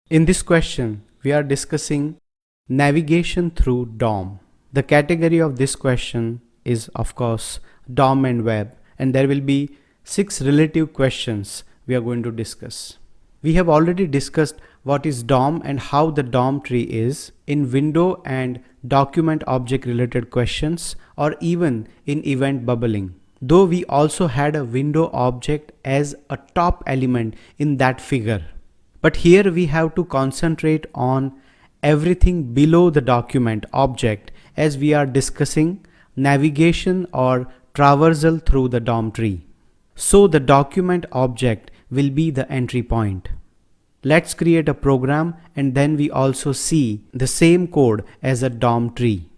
In this question, we are discussing navigation through DOM. The category of this question is, of course, DOM and web, and there will be 6 relative questions we are going to discuss. We have already discussed what is DOM and how the DOM tree is in window and document object related questions, or even in event bubbling. Though we also had a window object as a top element in that figure. But here we have to concentrate on everything below the document object as we are discussing navigation or traversal through the DOM tree. So the document object will be the entry point. Let's create a program and then we also see the same code as a DOM tree.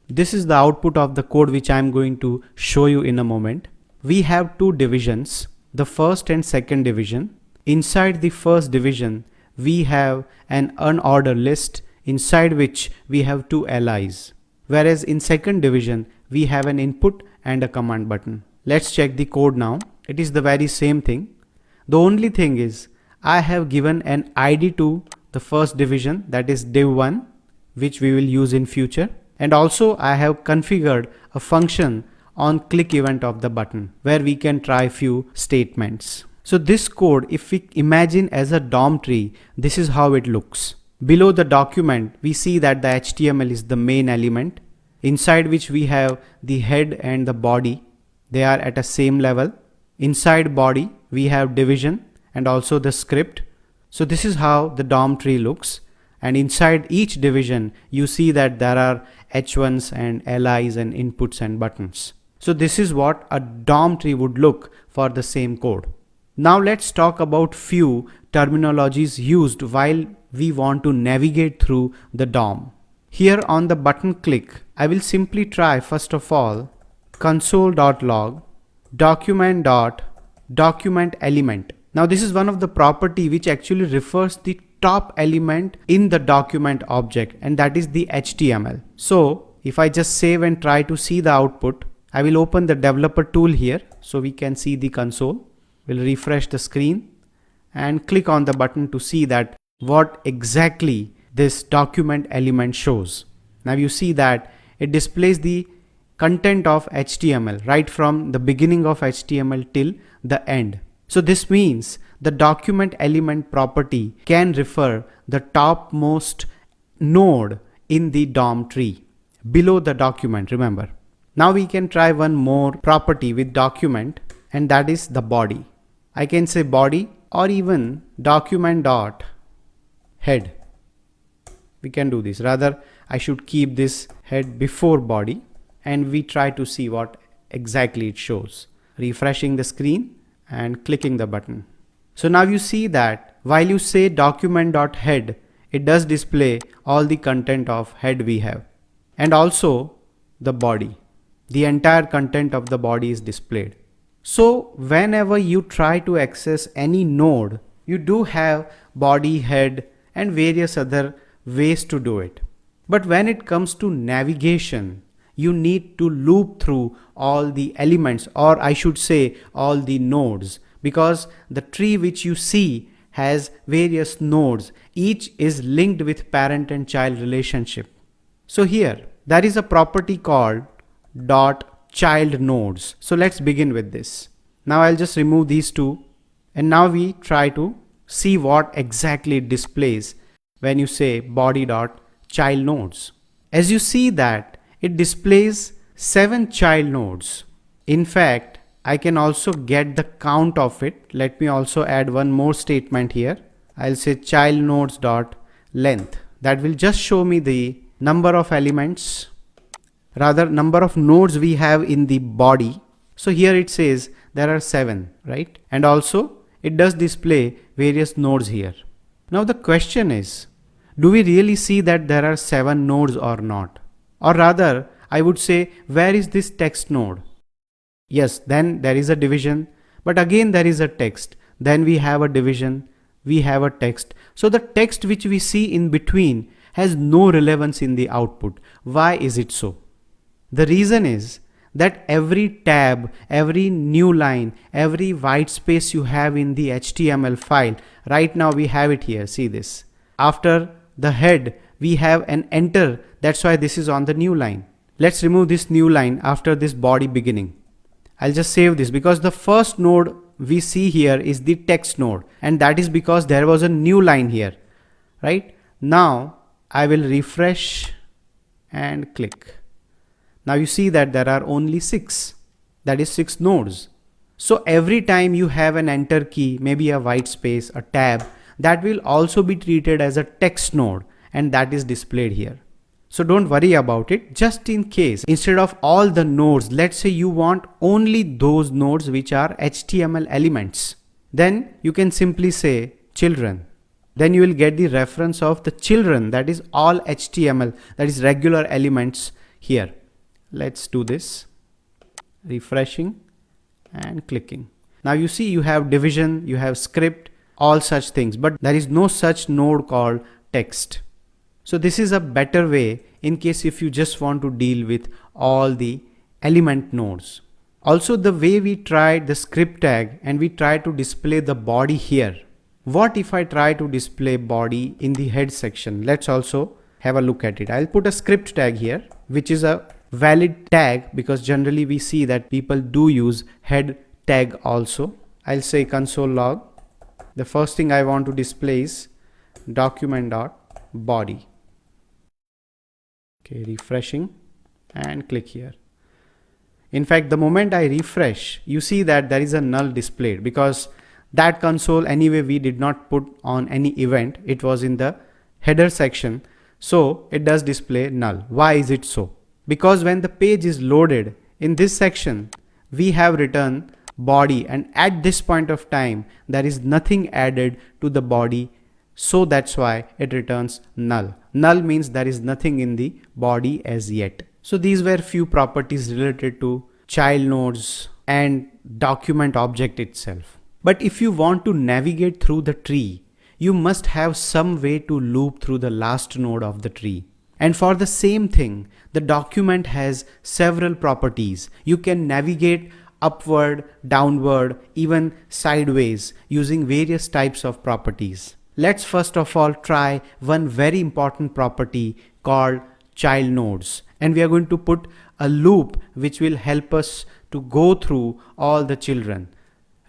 This is the output of the code which I am going to show you in a moment. We have 2 divisions, the first and second division. Inside the first division, we have an unordered list inside which we have 2 LIs. Whereas in second division, we have an input and a command button. Let's check the code now. It is the very same thing. The only thing is I have given an ID to the first division, that is div1, which we will use in future. And also I have configured a function on click event of the button where we can try few statements. So this code, if we imagine as a DOM tree, this is how it looks. Below the document, we see that the HTML is the main element, inside which we have the head and the body. They are at a same level. Inside body, we have division and also the script. So this is how the DOM tree looks. And inside each division, you see that there are H1s and LIs and inputs and buttons. So this is what a DOM tree would look for the same code. Now let's talk about few terminologies used while we want to navigate through the DOM. Here on the button click, I will simply try first of all console.log document element. Now this is one of the property which actually refers the top element in the document object, and that is the HTML. So if I just save and try to see the output, I will open the developer tool here so we can see the console. We'll refresh the screen and click on the button to see that what exactly this document element shows. Now you see that it displays the content of HTML right from the beginning of HTML till the end. So this means the document element property can refer the topmost node in the DOM tree below the document, remember. Now we can try one more property with document, and that is the body. I can say body or even document.head. We can do this. Rather, I should keep this head before body and we try to see what exactly it shows. Refreshing the screen and clicking the button. So now you see that while you say document.head, it does display all the content of head we have, and also the body. The entire content of the body is displayed. So whenever you try to access any node, you do have body, head and various other ways to do it. But when it comes to navigation, you need to loop through all the elements, or I should say all the nodes, because the tree which you see has various nodes. Each is linked with parent and child relationship. So here there is a property called .child nodes. So let's begin with this. Now I'll just remove these two, and now we try to see what exactly it displays when you say body.child nodes. As you see that it displays 7 child nodes. In fact, I can also get the count of it. Let me also add one more statement here. I'll say child nodes dot length. That will just show me the number of elements, rather number of nodes we have in the body. So here it says there are 7, right? And also it does display various nodes here. Now the question is, do we really see that there are 7 nodes or not? Or rather, I would say, where is this text node? Yes, then there is a division, but again there is a text. Then we have a division, we have a text. So the text which we see in between has no relevance in the output. Why is it so? The reason is that every tab, every new line, every white space you have in the HTML file, right now we have it here, see this. After the head, we have an enter. That's why this is on the new line. Let's remove this new line after this body beginning. I'll just save this because the first node we see here is the text node, and that is because there was a new line here, right? Now I will refresh and click. Now you see that there are only 6, that is 6 nodes. So every time you have an enter key, maybe a white space, a tab, that will also be treated as a text node, and that is displayed here. So don't worry about it. Just in case, instead of all the nodes, let's say you want only those nodes which are HTML elements, then you can simply say children. Then you will get the reference of the children, that is all HTML, that is regular elements here. Let's do this, refreshing and clicking. Now you see you have division, you have script, all such things, but there is no such node called text. So this is a better way in case if you just want to deal with all the element nodes. Also, the way we tried the script tag and we try to display the body here. What if I try to display body in the head section? Let's also have a look at it. I'll put a script tag here, which is a valid tag because generally we see that people do use head tag also. I'll say console log. The first thing I want to display is document.body. Okay, refreshing and click here. In fact, the moment I refresh, you see that there is a null displayed because that console anyway we did not put on any event. It was in the header section. So it does display null. Why is it so? Because when the page is loaded in this section, we have written body, and at this point of time there is nothing added to the body. So that's why it returns null. Null means there is nothing in the body as yet. So these were few properties related to child nodes and document object itself. But if you want to navigate through the tree, you must have some way to loop through the last node of the tree. And for the same thing, the document has several properties. You can navigate upward, downward, even sideways using various types of properties. Let's first of all try one very important property called child nodes, and we are going to put a loop which will help us to go through all the children.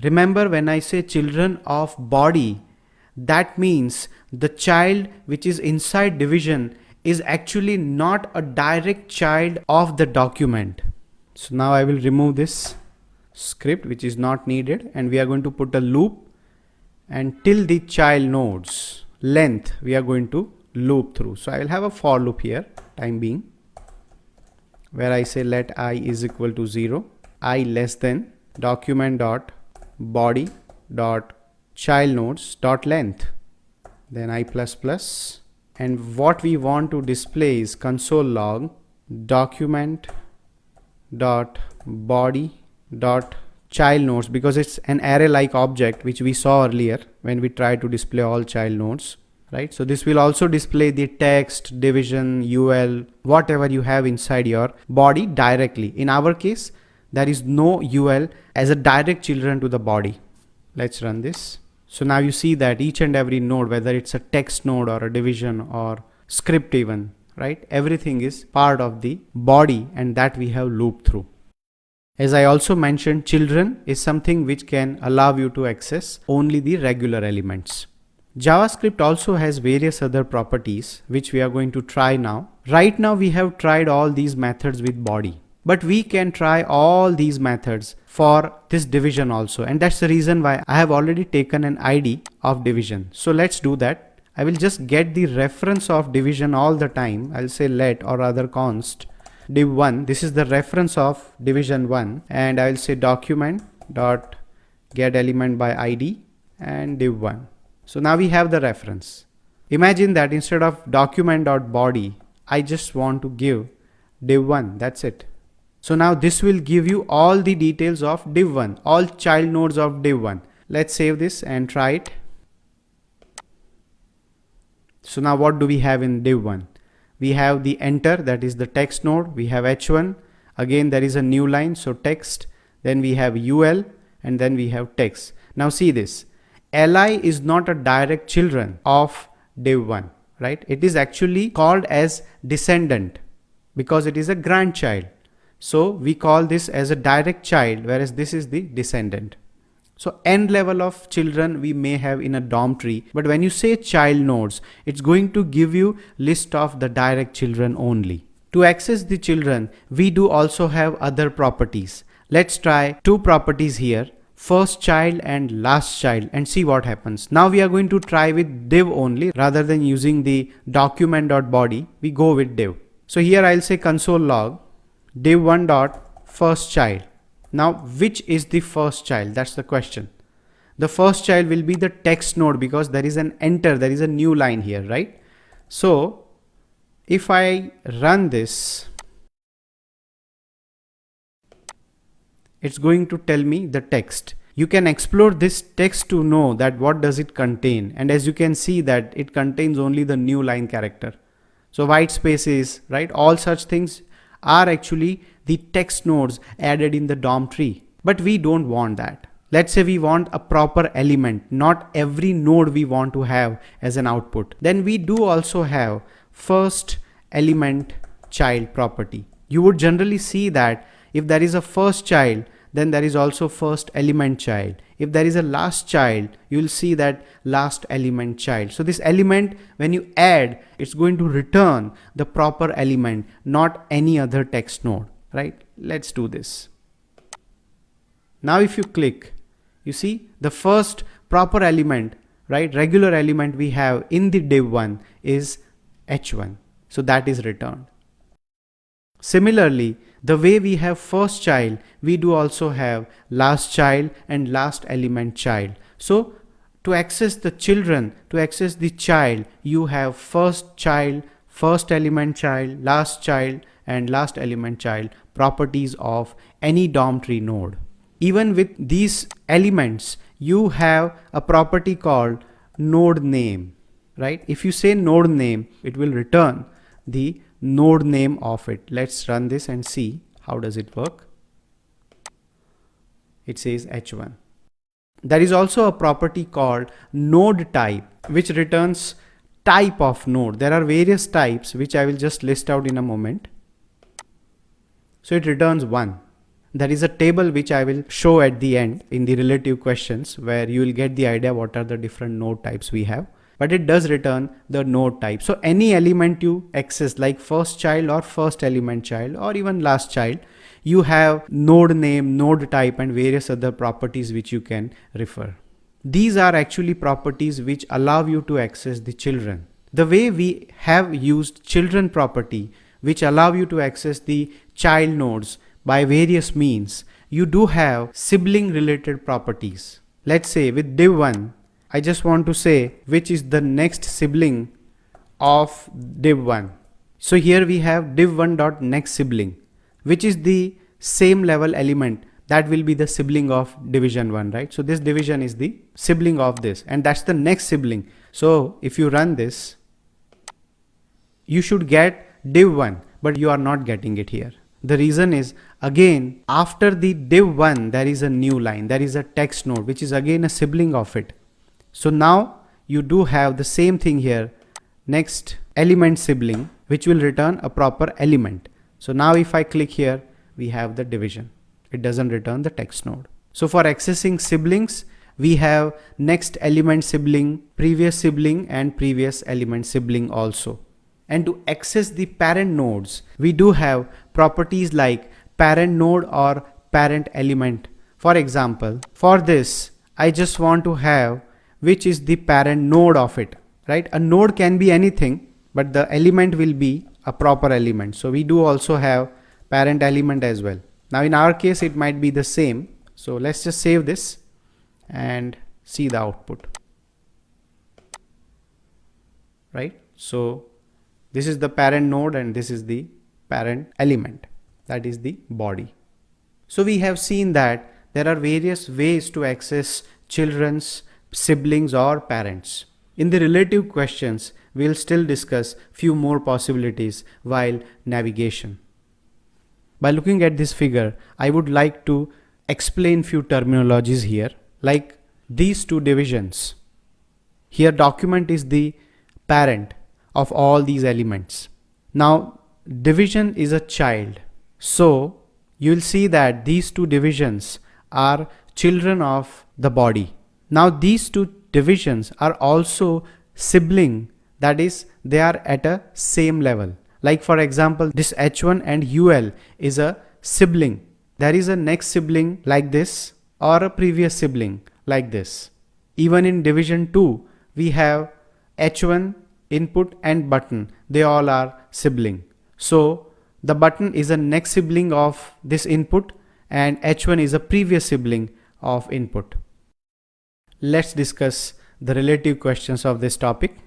Remember, when I say children of body, that means the child which is inside division is actually not a direct child of the document. So now I will remove this script which is not needed, and we are going to put a loop, and till the child nodes length we are going to loop through. So I will have a for loop here, time being, where I say let I is equal to 0, I less than document dot body dot child nodes dot length, then I plus plus, and what we want to display is console log document dot body dot child nodes, because it's an array like object which we saw earlier when we tried to display all child nodes, right? So this will also display the text, division, UL, whatever you have inside your body directly. In our case, there is no UL as a direct children to the body. Let's run this. So now you see that each and every node, whether it's a text node or a division or script even, right? Everything is part of the body, and that we have looped through. As I also mentioned, children is something which can allow you to access only the regular elements. JavaScript also has various other properties which we are going to try now. Right now we have tried all these methods with body, but we can try all these methods for this division also, and that's the reason why I have already taken an ID of division. So let's do that. I will just get the reference of division all the time. I'll say let, or rather const div1. This is the reference of division 1, and I will say document dot get element by ID and div1. So now we have the reference. Imagine that instead of document dot body, I just want to give div1. That's it. So now this will give you all the details of div1, all child nodes of div1. Let's save this and try it. So now what do we have in div1? We have the enter, that is the text node. We have h1. Again, there is a new line, so text. Then we have ul, and then we have text. Now see this. Li is not a direct children of div1, right? It is actually called as descendant because it is a grandchild. So we call this as a direct child, whereas this is the descendant. So n level of children we may have in a DOM tree, but when you say child nodes, it's going to give you list of the direct children only. To access the children, we do also have other properties. Let's try two properties here, first child and last child, and see what happens. Now we are going to try with div only rather than using the document.body. We go with div. So here I'll say console log div1 dot first child. Now which is the first child? That's the question. The first child will be the text node because there is an enter, there is a new line here, right? So if I run this, it's going to tell me the text. You can explore this text to know that what does it contain, and as you can see that it contains only the new line character. So white spaces, right, all such things are actually the text nodes added in the DOM tree, but we don't want that. Let's say we want a proper element, not every node we want to have as an output. Then we do also have first element child property. You would generally see that if there is a first child, then there is also first element child. If there is a last child, you will see that last element child. So this element, when you add, it's going to return the proper element, not any other text node, right? Let's do this. Now if you click, you see the first proper element, right, regular element we have in the div1 is h1. So that is returned. Similarly, the way we have first child, we do also have last child and last element child. So to access the children, to access the child, you have first child, first element child, and last element child properties of any DOM tree node. Even with these elements, you have a property called node name, right? If you say node name, it will return the node name of it. Let's run this and see how does it work. It says h1. There is also a property called node type, which returns type of node. There are various types which I will just list out in a moment. So it returns 1. There is a table which I will show at the end in the relative questions where you will get the idea what are the different node types we have. But it does return the node type. So any element you access like first child or first element child or even last child, you have node name, node type and various other properties which you can refer. These are actually properties which allow you to access the children. The way we have used children property which allow you to access the child nodes by various means, you do have sibling related properties. Let's say with div1, I just want to say which is the next sibling of div1. So here we have div1.next sibling, which is the same level element that will be the sibling of division 1, right? So this division is the sibling of this and that's the next sibling. So if you run this, you should get div1, but you are not getting it here. The reason is, again, after the div1, there is a new line. There is a text node, which is again a sibling of it. So now you do have the same thing here, next element sibling, which will return a proper element. So now if I click here, we have the division. It doesn't return the text node. So for accessing siblings, we have next element sibling, previous sibling and previous element sibling also. And to access the parent nodes, we do have properties like parent node or parent element. For example, for this, I just want to have which is the parent node of it, right? A node can be anything, but the element will be a proper element. So we do also have parent element as well. Now in our case, it might be the same. So let's just save this and see the output, right? So this is the parent node and this is the parent element, that is the body. So we have seen that there are various ways to access children's siblings or parents. In the relative questions, we'll still discuss few more possibilities while navigation. By looking at this figure, I would like to explain few terminologies here, like these two divisions. Here document is the parent of all these elements. Now division is a child, so you will see that these two divisions are children of the body. Now these two divisions are also sibling, that is they are at a same level. Like for example, this H1 and UL is a sibling. There is a next sibling like this or a previous sibling like this. Even in division 2 we have H1 input and button, they all are sibling. So the button is a next sibling of this input and H1 is a previous sibling of input. Let's discuss the relative questions of this topic.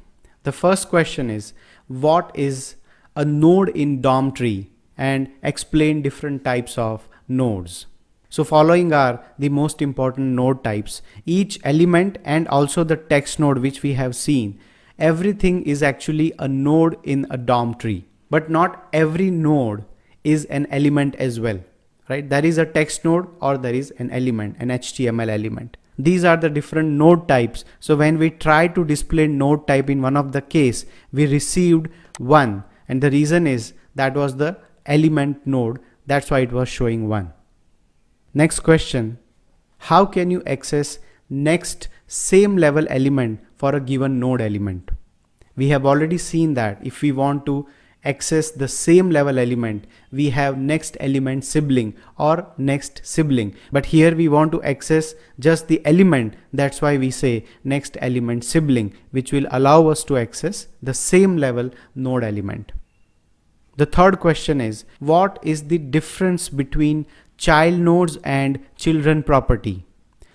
The first question is, what is a node in DOM tree, and explain different types of nodes. So following are the most important node types. Each element and also the text node which we have seen, everything is actually a node in a DOM tree, but not every node is an element as well, right? There is a text node or there is an element, an HTML element. These are the different node types. So when we try to display node type in one of the case, we received 1, and the reason is that was the element node, that's why it was showing 1. Next question, how can you access next same level element for a given node element? We have already seen that if we want to access the same level element, we have next element sibling or next sibling, but here we want to access just the element, that's why we say next element sibling, which will allow us to access the same level node element. The third question is, what is the difference between child nodes and children property?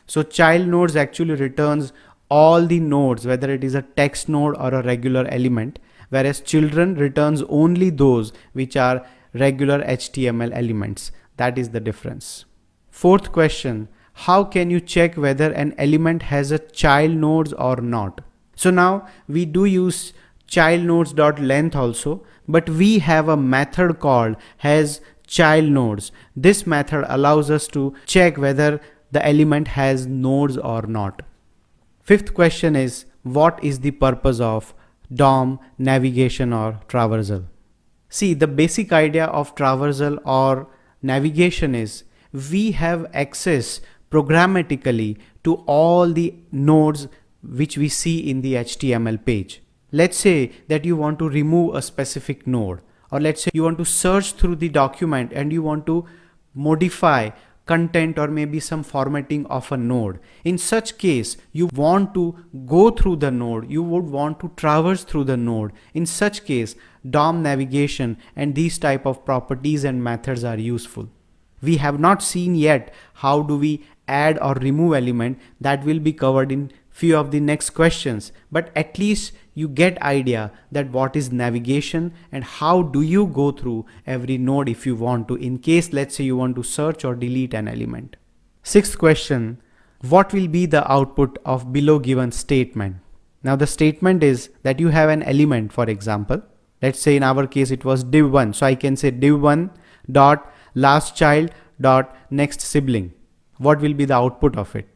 So child nodes actually returns all the nodes, whether it is a text node or a regular element, whereas children returns only those which are regular HTML elements. That is the difference. Fourth question, how can you check whether an element has a child nodes or not? So now we do use child nodes.length also, but we have a method called has child nodes. This method allows us to check whether the element has nodes or not. Fifth question is, what is the purpose of DOM navigation or traversal? See, the basic idea of traversal or navigation is we have access programmatically to all the nodes which we see in the HTML page. Let's say that you want to remove a specific node, or let's say you want to search through the document and you want to modify content or maybe some formatting of a node. In such case, you want to go through the node, you would want to traverse through the node. In such case, DOM navigation and these type of properties and methods are useful. We have not seen yet how do we add or remove element. That will be covered in few of the next questions, but at least you get idea that what is navigation and how do you go through every node if you want to, in case let's say you want to search or delete an element. Sixth question, what will be the output of below given statement? Now the statement is that you have an element, for example, let's say in our case it was div1, so I can say div1 dot last child dot next sibling. What will be the output of it?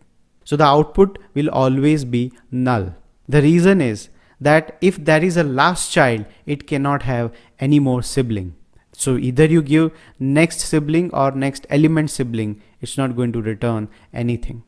So the output will always be null. The reason is that if there is a last child, it cannot have any more sibling. So either you give next sibling or next element sibling, it's not going to return anything.